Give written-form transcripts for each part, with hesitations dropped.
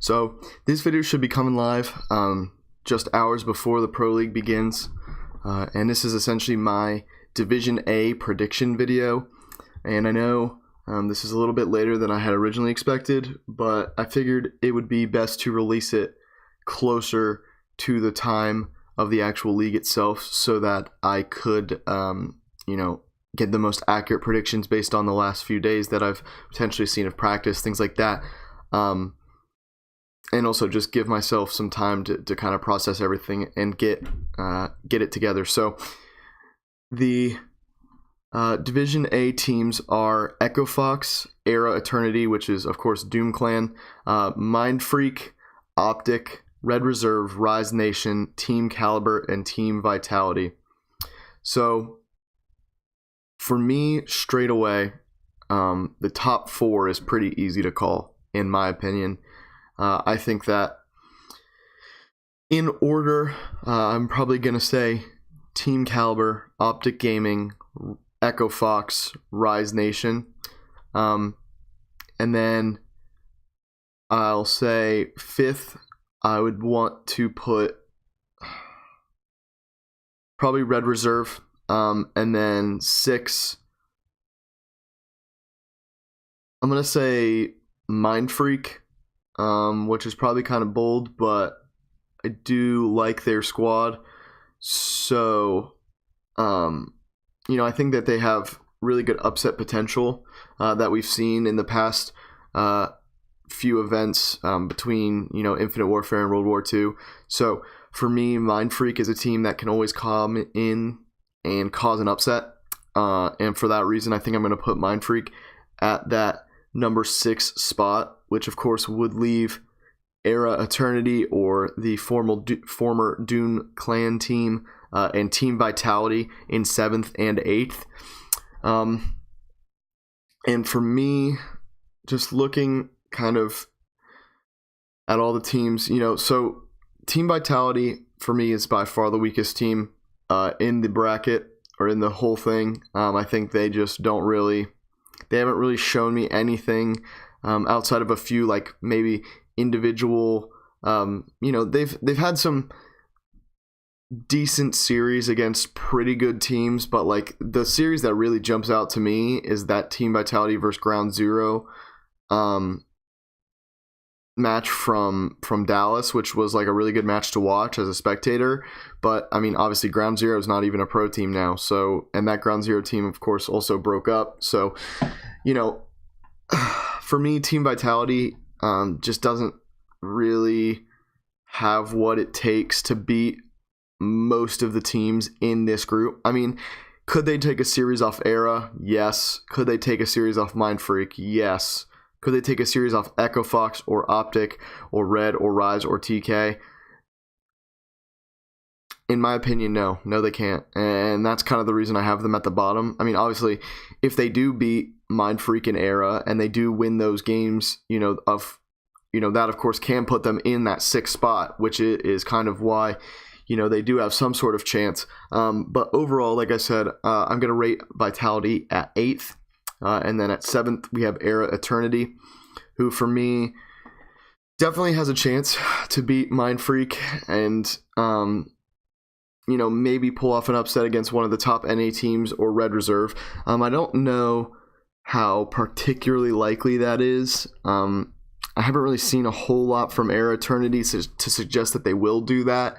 So this video should be coming live just hours before the Pro League begins. And this is essentially my Division A prediction video. And I know this is a little bit later than I had originally expected, but I figured it would be best to release it closer to the time of the actual league itself so that I could, get the most accurate predictions based on the last few days that I've potentially seen of practice, things like that. And also just give myself some time to kind of process everything and get it together. So the Division A teams are Echo Fox, Era Eternity, which is of course Doom Clan, Mind Freak, Optic, Red Reserve, Rise Nation, Team Caliber, and Team Vitality. So for me, straight away, the top four is pretty easy to call, in my opinion. I think that in order, I'm probably going to say Team Caliber, Optic Gaming, Echo Fox, Rise Nation. And then I'll say fifth, I would want to put probably Red Reserve. And then six, I'm going to say Mind Freak, which is probably kind of bold, but I do like their squad. So, I think that they have really good upset potential that we've seen in the past few events between, Infinite Warfare and World War II. So for me, Mind Freak is a team that can always come in and cause an upset. And for that reason, I think I'm going to put Mind Freak at that number 6 spot, which of course would leave Era Eternity or the former Doom Clan team and Team Vitality in 7th and 8th. And for me, just looking kind of at all the teams, so Team Vitality for me is by far the weakest team in the bracket or in the whole thing. I think they just they haven't really shown me anything outside of a few maybe individual, they've had some decent series against pretty good teams, but the series that really jumps out to me is that Team Vitality versus Ground Zero match from Dallas, which was a really good match to watch as a spectator. But obviously Ground Zero is not even a pro team now, so, and that Ground Zero team of course also broke up. So for me, Team Vitality just doesn't really have what it takes to beat most of the teams in this group. Could they take a series off Era? Yes. Could they take a series off Mind Freak? Yes. Could they take a series off Echo Fox or Optic or Red or Rise or TK? In my opinion, no. No, they can't. And that's kind of the reason I have them at the bottom. Obviously, if they do beat Mind Freak and Era and they do win those games, that of course can put them in that 6th spot, which is kind of why, they do have some sort of chance. But overall, like I said, I'm going to rate Vitality at 8th. And then at 7th, we have Era Eternity, who for me definitely has a chance to beat Mind Freak and, maybe pull off an upset against one of the top NA teams or Red Reserve. I don't know how particularly likely that is. I haven't really seen a whole lot from Era Eternity to suggest that they will do that.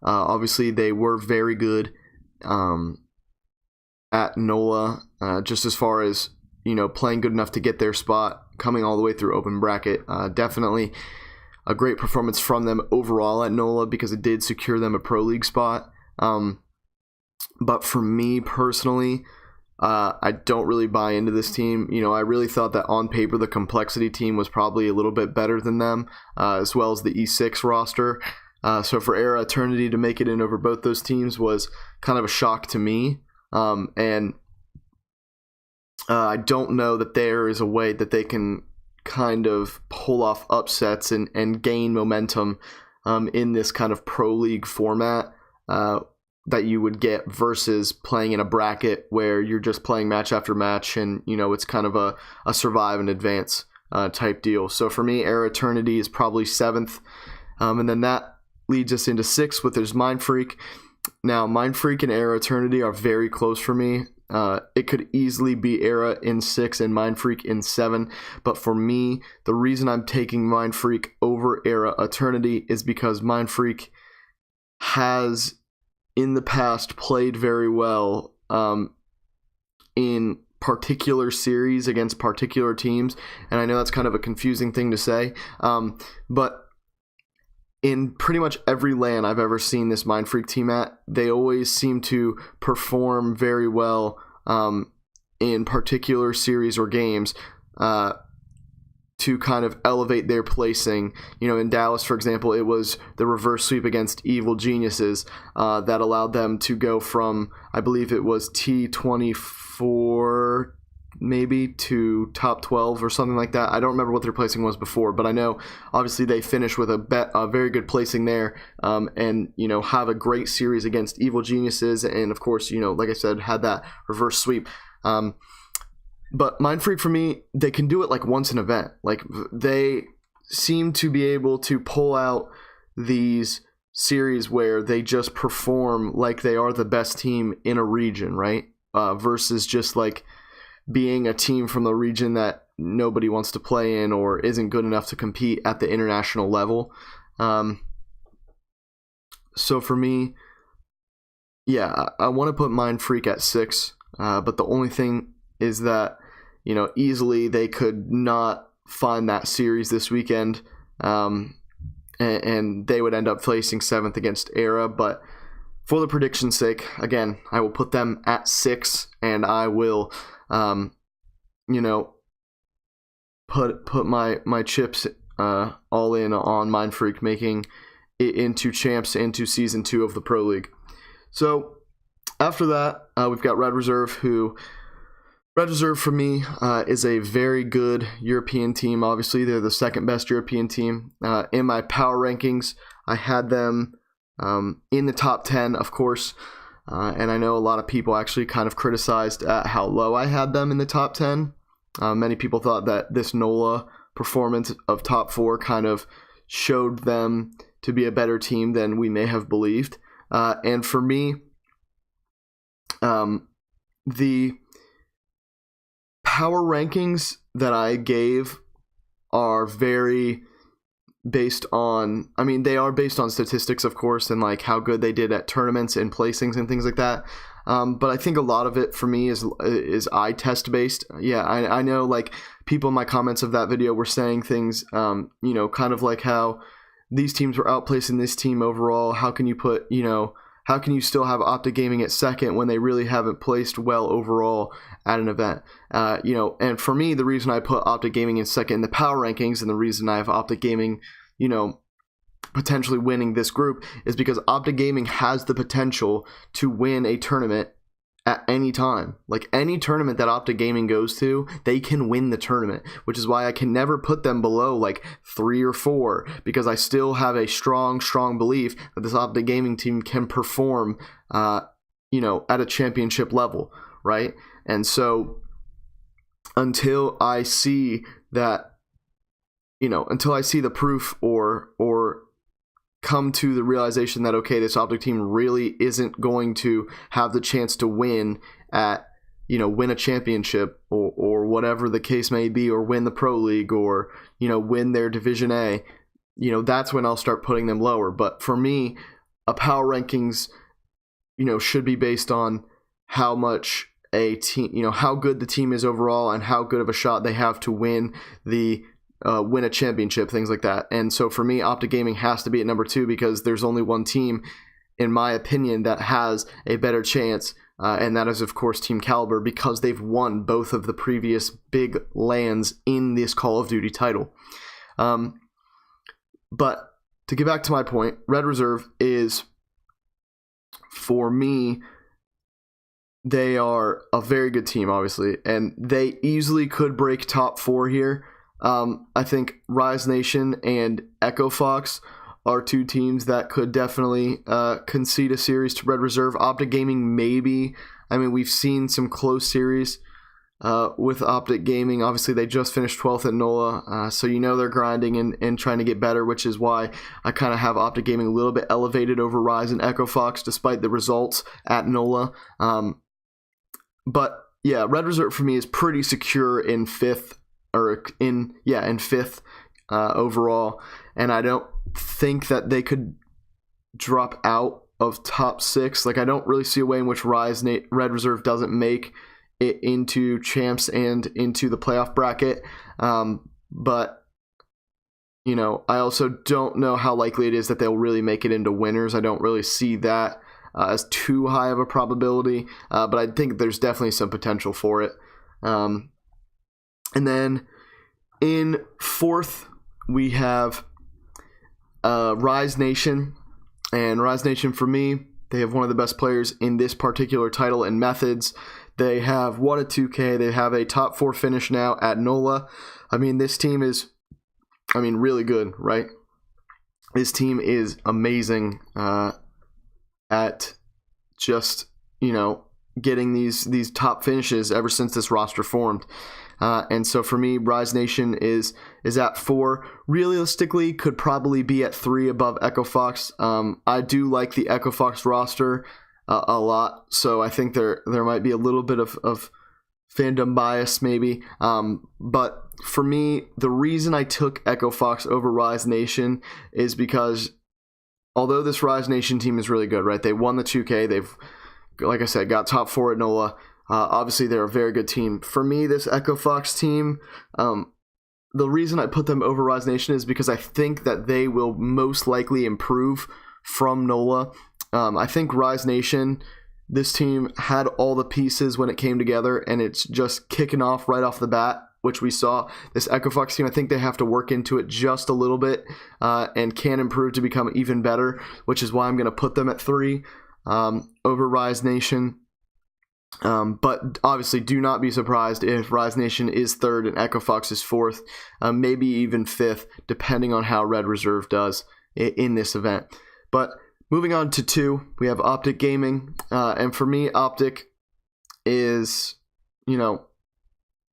Obviously, they were very good at NOLA, just as far as playing good enough to get their spot, coming all the way through open bracket. Definitely a great performance from them overall at NOLA because it did secure them a Pro League spot. But for me personally, I don't really buy into this team. I really thought that on paper the Complexity team was probably a little bit better than them, as well as the E6 roster. So for Era Eternity to make it in over both those teams was kind of a shock to me. And I don't know that there is a way that they can kind of pull off upsets and gain momentum in this kind of Pro League format that you would get versus playing in a bracket where you're just playing match after match and, it's kind of a survive and advance type deal. So for me, Era Eternity is probably 7th. And then that leads us into 6th, with there's Mind Freak. Now, Mind Freak and Era Eternity are very close for me. It could easily be Era in 6 and Mind Freak in 7. But for me, the reason I'm taking Mind Freak over Era Eternity is because Mind Freak has, in the past, played very well in particular series against particular teams. And I know that's kind of a confusing thing to say. But in pretty much every LAN I've ever seen this Mind Freak team at, they always seem to perform very well in particular series or games to kind of elevate their placing. You know, in Dallas, for example, it was the reverse sweep against Evil Geniuses that allowed them to go from, I believe it was T24 maybe to top 12 or something like that. I don't remember what their placing was before, but I know obviously they finished with a very good placing there, and you know, have a great series against Evil Geniuses, and of course, you know, like I said, had that reverse sweep. But Mind Freak, for me, they can do it like once an event. Like, they seem to be able to pull out these series where they just perform like they are the best team in a region, right? Versus just like being a team from the region that nobody wants to play in or isn't good enough to compete at the international level. So for me, yeah, I want to put Mind Freak at 6, but the only thing is that, you know, easily they could not find that series this weekend, and they would end up placing 7th against Era. But for the prediction's sake, again, I will put them at 6, and I will you know, put my chips all in on Mind Freak making it into champs into season 2 of the Pro League. So after that, we've got Red Reserve, who Red Reserve for me is a very good European team. Obviously, they're the second best European team. In my power rankings, I had them in the top 10, of course. And I know a lot of people actually kind of criticized at how low I had them in the top 10. Many people thought that this NOLA performance of top 4 kind of showed them to be a better team than we may have believed. And for me, the power rankings that I gave are very based on, I mean, they are based on statistics, of course, and like how good they did at tournaments and placings and things like that. But I think a lot of it for me is eye test based. Yeah, I know like people in my comments of that video were saying things, you know, kind of like how these teams were outplacing this team overall. How can you put, you know, how can you still have Optic Gaming at 2nd when they really haven't placed well overall at an event? You know, and for me, the reason I put Optic Gaming in 2nd in the power rankings, and the reason I have Optic Gaming, you know, potentially winning this group, is because Optic Gaming has the potential to win a tournament at any time. Like, any tournament that Optic Gaming goes to, they can win the tournament, which is why I can never put them below like 3 or 4, because I still have a strong belief that this Optic Gaming team can perform, you know, at a championship level, right? And so until I see that, you know, until I see the proof or come to the realization that, okay, this Optic team really isn't going to have the chance to win at, you know, win a championship or whatever the case may be, or win the Pro League, or, you know, win their Division A, you know, that's when I'll start putting them lower. But for me, a power rankings, you know, should be based on how much a team, you know, how good the team is overall and how good of a shot they have to win a championship, things like that. And so for me, Optic Gaming has to be at number 2, because there's only one team, in my opinion, that has a better chance, and that is, of course, Team Caliber, because they've won both of the previous big LANs in this Call of Duty title. But to get back to my point, Red Reserve is, for me, they are a very good team, obviously, and they easily could break top 4 here. I think Rise Nation and Echo Fox are 2 teams that could definitely concede a series to Red Reserve. Optic Gaming, maybe. I mean, we've seen some close series with Optic Gaming. Obviously, they just finished 12th at NOLA, so you know they're grinding and trying to get better, which is why I kind of have Optic Gaming a little bit elevated over Rise and Echo Fox, despite the results at NOLA. But yeah, Red Reserve for me is pretty secure in fifth overall, and I don't think that they could drop out of top 6. Like, I don't really see a way in which Red Reserve doesn't make it into champs and into the playoff bracket. But you know, I also don't know how likely it is that they'll really make it into winners. I don't really see that as too high of a probability, but I think there's definitely some potential for it. And then in fourth, we have Rise Nation. And Rise Nation, for me, they have one of the best players in this particular title and methods. They have won a 2K. They have a top 4 finish now at NOLA. I mean, this team is, really good, right? This team is amazing at just, getting these top finishes ever since this roster formed. And so for me, Rise Nation is at 4. Realistically, could probably be at 3 above Echo Fox. I do like the Echo Fox roster a lot, so I think there might be a little bit of fandom bias maybe. But for me, the reason I took Echo Fox over Rise Nation is because although this Rise Nation team is really good, right? They won the 2K. They've, like I said, got top 4 at NOLA. Obviously, they're a very good team. For me, this Echo Fox team, the reason I put them over Rise Nation is because I think that they will most likely improve from NOLA. I think Rise Nation, this team had all the pieces when it came together, and it's just kicking off right off the bat, which we saw. This Echo Fox team, I think they have to work into it just a little bit and can improve to become even better, which is why I'm going to put them at 3 over Rise Nation. But obviously, do not be surprised if Rise Nation is 3rd and Echo Fox is 4th, maybe even 5th, depending on how Red Reserve does in this event. But moving on to 2, we have Optic Gaming, and for me, Optic is,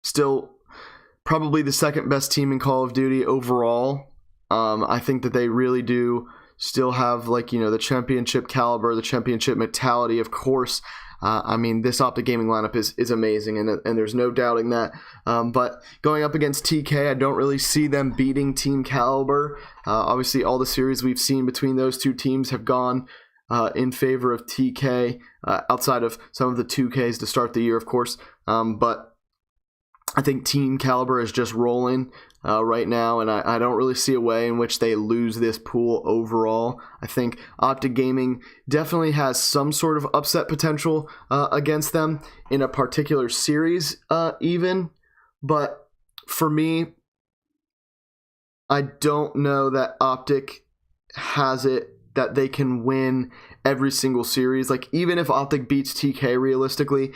still probably the 2nd best team in Call of Duty overall. I think that they really do still have, the championship caliber, the championship mentality, of course. This Optic Gaming lineup is amazing, and there's no doubting that. But going up against TK, I don't really see them beating Team Caliber. Obviously, all the series we've seen between those two teams have gone in favor of TK, outside of some of the 2Ks to start the year, of course. But I think Team Caliber is just rolling right now, and I don't really see a way in which they lose this pool overall. I think Optic Gaming definitely has some sort of upset potential against them in a particular series even, but for me, I don't know that Optic has it that they can win every single series. Like, even if Optic beats TK realistically,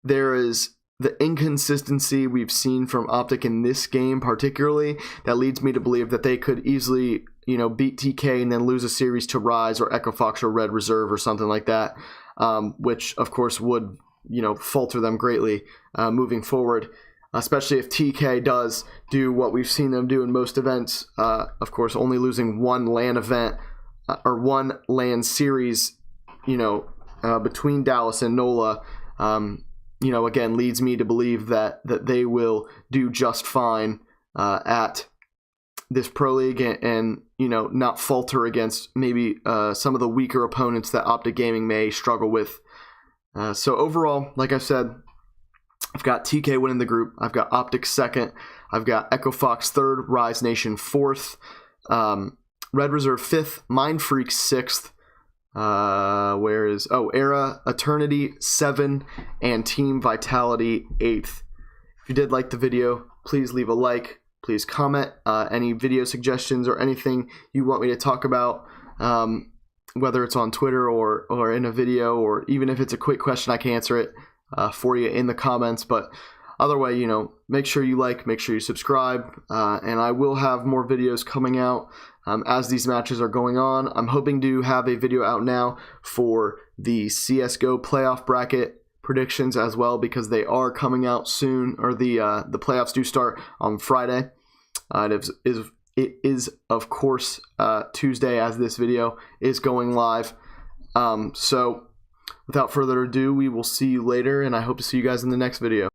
there is the inconsistency we've seen from Optic in this game particularly that leads me to believe that they could easily, beat TK and then lose a series to Rise or Echo Fox or Red Reserve or something like that, which of course would, falter them greatly moving forward, especially if TK does do what we've seen them do in most events, of course only losing one LAN event or one LAN series, between Dallas and NOLA. Again, leads me to believe that they will do just fine at this Pro League and not falter against maybe some of the weaker opponents that Optic Gaming may struggle with. So overall, like I said, I've got TK winning the group. I've got Optic 2nd. I've got Echo Fox 3rd, Rise Nation 4th, Red Reserve 5th, Mind Freak 6th. Era Eternity 7 and Team Vitality 8th. If you did like the video, please leave a like, please comment any video suggestions or anything you want me to talk about, whether it's on Twitter or in a video, or even if it's a quick question, I can answer it for you in the comments. But other way, make sure you like, make sure you subscribe, and I will have more videos coming out as these matches are going on. I'm hoping to have a video out now for the CSGO playoff bracket predictions as well, because they are coming out soon, or the playoffs do start on Friday. It is of course Tuesday as this video is going live. So without further ado, we will see you later, and I hope to see you guys in the next video.